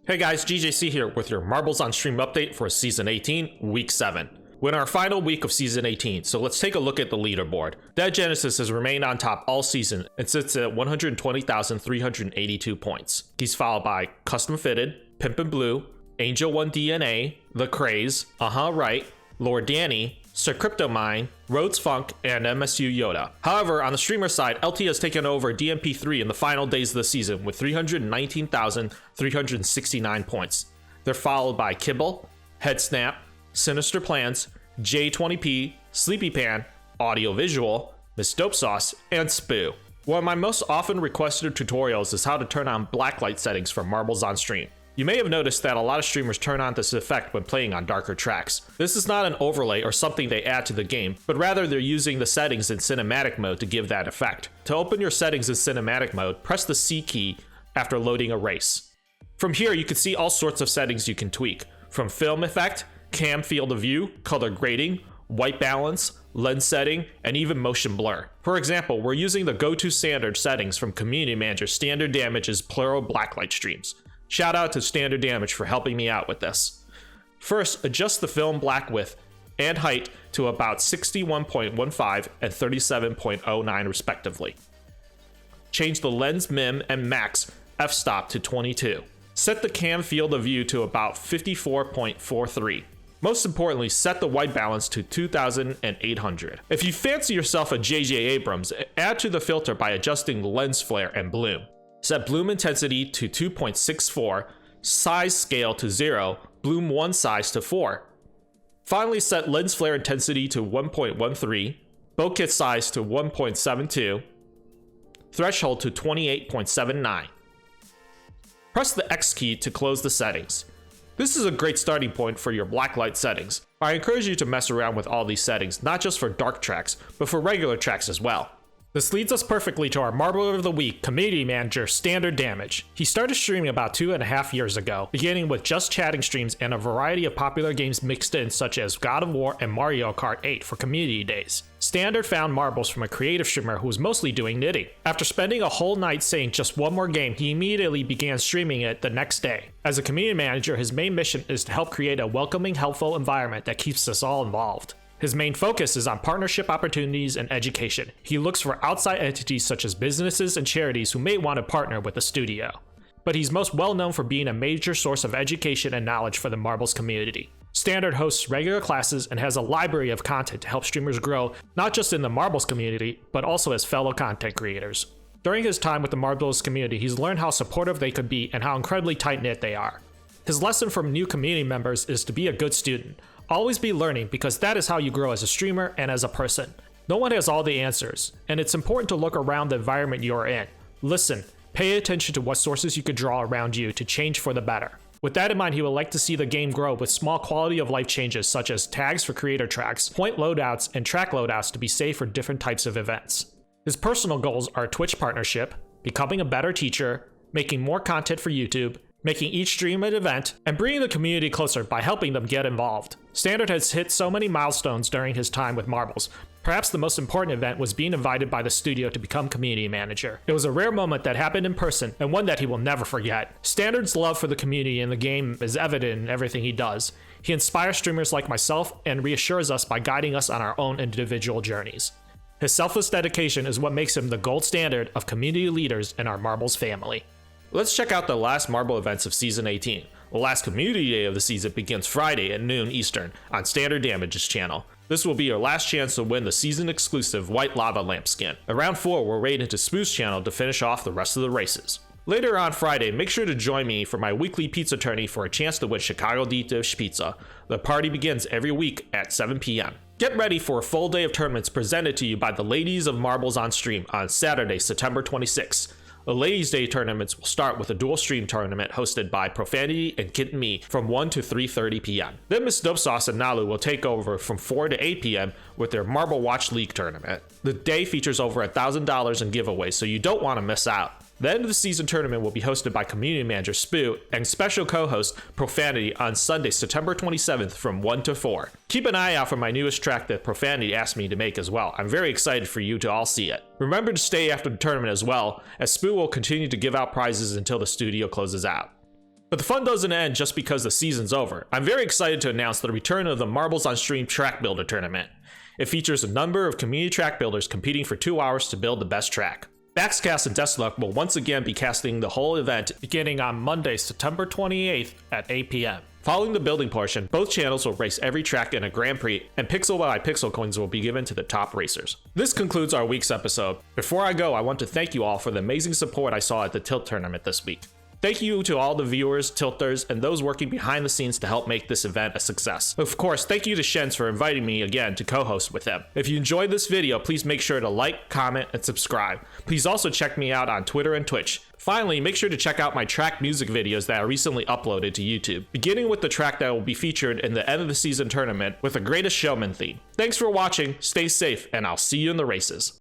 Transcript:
Hey guys, GJC here with your Marbles on Stream update for Season 18, Week 7. We're in our final week of Season 18, so let's take a look at the leaderboard. Dead Genesis has remained on top all season and sits at 120,382 points. He's followed by Custom Fitted, Pimpin' Blue, Angel 1 DNA, The Craze, Right, Lord Danny, Sir Cryptomine, Rhodes Funk, and MSU Yoda. However, on the streamer side, LT has taken over DMP3 in the final days of the season with 319,369 points. They're followed by Kibble, Headsnap, Sinister Plans, J20P, Sleepy Pan, Audio Visual, Miss Dope Sauce, and Spoo. One of my most often requested tutorials is how to turn on blacklight settings for Marbles on Stream. You may have noticed that a lot of streamers turn on this effect when playing on darker tracks. This is not an overlay or something they add to the game, but rather they're using the settings in cinematic mode to give that effect. To open your settings in cinematic mode, press the C key after loading Erase. From here, you can see all sorts of settings you can tweak, from film effect, cam field of view, color grading, white balance, lens setting, and even motion blur. For example, we're using the go-to standard settings from Community Manager Standard Damage's P.L.U.R blacklight streams. Shout out to Standard Damage for helping me out with this. First, adjust the film black width and height to about 61.15 and 37.09 respectively. Change the lens min and max f-stop to 22. Set the cam field of view to about 54.43. Most importantly, set the white balance to 2,800. If you fancy yourself a J.J. Abrams, add to the filter by adjusting the lens flare and bloom. Set bloom intensity to 2.64, size scale to 0, bloom 1 size to 4. Finally, set lens flare intensity to 1.13, bokeh size to 1.72, threshold to 28.79. Press the X key to close the settings. This is a great starting point for your blacklight settings. I encourage you to mess around with all these settings, not just for dark tracks, but for regular tracks as well. This leads us perfectly to our Marble of the Week, Community Manager Standard Damage. He started streaming about 2.5 years ago, beginning with just chatting streams and a variety of popular games mixed in such as God of War and Mario Kart 8 for community days. Standard found marbles from a creative streamer who was mostly doing knitting. After spending a whole night saying just one more game, he immediately began streaming it the next day. As a community manager, his main mission is to help create a welcoming, helpful environment that keeps us all involved. His main focus is on partnership opportunities and education. He looks for outside entities such as businesses and charities who may want to partner with the studio. But he's most well known for being a major source of education and knowledge for the Marbles community. Standard hosts regular classes and has a library of content to help streamers grow, not just in the Marbles community, but also as fellow content creators. During his time with the Marbles community, he's learned how supportive they could be and how incredibly tight-knit they are. His lesson from new community members is to be a good student. Always be learning, because that is how you grow as a streamer and as a person. No one has all the answers, and it's important to look around the environment you are in. Listen, pay attention to what sources you could draw around you to change for the better. With that in mind, he would like to see the game grow with small quality of life changes such as tags for creator tracks, point loadouts, and track loadouts to be safe for different types of events. His personal goals are Twitch partnership, becoming a better teacher, making more content for YouTube, making each stream an event, and bringing the community closer by helping them get involved. Standard has hit so many milestones during his time with Marbles. Perhaps the most important event was being invited by the studio to become community manager. It was a rare moment that happened in person, and one that he will never forget. Standard's love for the community and the game is evident in everything he does. He inspires streamers like myself and reassures us by guiding us on our own individual journeys. His selfless dedication is what makes him the gold standard of community leaders in our Marbles family. Let's check out the last Marble events of Season 18. The last community day of the season begins Friday at noon Eastern on Standard Damage's channel. This will be your last chance to win the season exclusive White Lava Lamp skin. At round 4, we'll raid into Spoo's channel to finish off the rest of the races. Later on Friday, make sure to join me for my weekly pizza tourney for a chance to win Chicago Deep Dish Pizza. The party begins every week at 7 p.m. Get ready for a full day of tournaments presented to you by the Ladies of Marbles on Stream on Saturday, September 26th. The Ladies' Day tournaments will start with a dual stream tournament hosted by Profanity and Kit and Me from 1 to 3:30 p.m. Then Miss Dope Sauce and Nalu will take over from 4 to 8 p.m. with their Marble Watch League tournament. The day features over $1,000 in giveaways, so you don't want to miss out. The end of the season tournament will be hosted by community manager Spoo and special co-host Profanity on Sunday, September 27th from 1 to 4. Keep an eye out for my newest track that Profanity asked me to make as well. I'm very excited for you to all see it. Remember to stay after the tournament as well, as Spoo will continue to give out prizes until the studio closes out. But the fun doesn't end just because the season's over. I'm very excited to announce the return of the Marbles on Stream Track Builder Tournament. It features a number of community track builders competing for 2 hours to build the best track. Baxcast and Deathluck will once again be casting the whole event beginning on Monday, September 28th at 8 p.m. Following the building portion, both channels will race every track in a Grand Prix, and pixel by pixel coins will be given to the top racers. This concludes our week's episode. Before I go, I want to thank you all for the amazing support I saw at the Tilt tournament this week. Thank you to all the viewers, tilters, and those working behind the scenes to help make this event a success. Of course, thank you to Shens for inviting me again to co-host with them. If you enjoyed this video, please make sure to like, comment, and subscribe. Please also check me out on Twitter and Twitch. Finally, make sure to check out my track music videos that I recently uploaded to YouTube, beginning with the track that will be featured in the end of the season tournament with the Greatest Showman theme. Thanks for watching, stay safe, and I'll see you in the races.